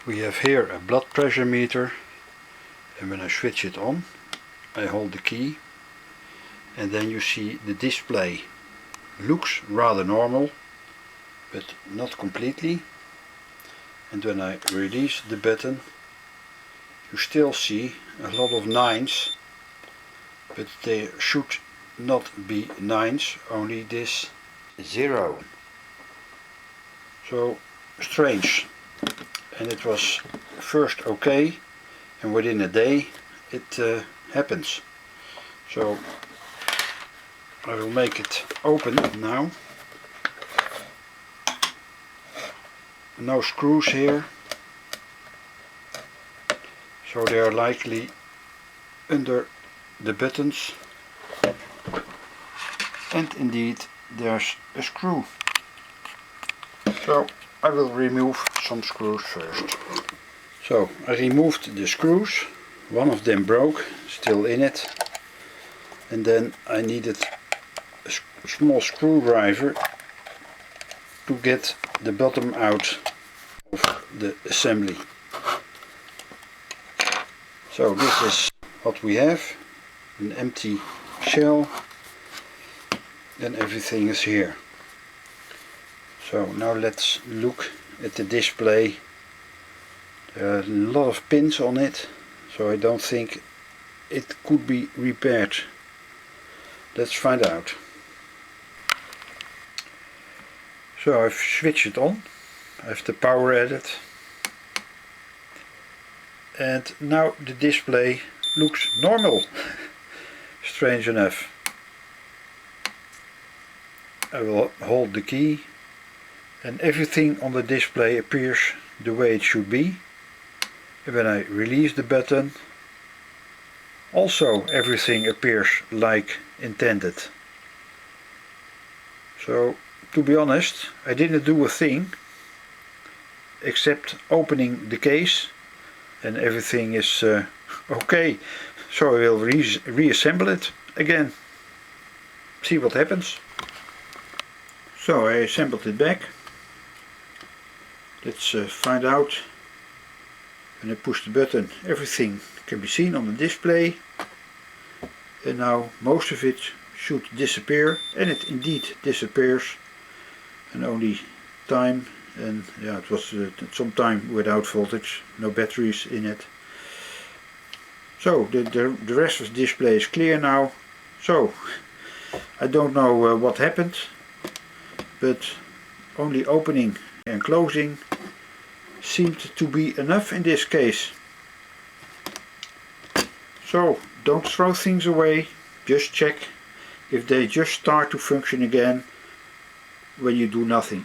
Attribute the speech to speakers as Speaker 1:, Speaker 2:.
Speaker 1: We have here a blood pressure meter, and when I switch it on, I hold the key, and then you see the display looks rather normal, but not completely. And when I release the button, you still see a lot of 9s, but they should not be 9s, only this 0. So strange. And it was first okay, and within a day it happens. So I will make it open now. No screws here, so they are likely under the buttons, and indeed there's a screw. So I will remove some screws first. So I removed the screws, one of them broke, still in it, and then I needed a small screwdriver to get the bottom out of the assembly. So this is what we have, an empty shell, and everything is here. So now let's look at the display. There are a lot of pins on it, so I don't think it could be repaired. Let's find out. So I've switched it on, I have the power added, and now the display looks normal. Strange enough. I will hold the key, and everything on the display appears the way it should be. And when I release the button, also everything appears like intended. So to be honest, I didn't do a thing except opening the case, and everything is okay. So I will reassemble it again, see what happens. So I assembled it back. Let's find out. When I push the button, everything can be seen on the display, and now most of it should disappear, and it indeed disappears, and only time, and yeah, it was some time without voltage, no batteries in it. So the rest of the display is clear now. So I don't know what happened, but only opening and closing seemed to be enough in this case. So don't throw things away, just check if they just start to function again when you do nothing.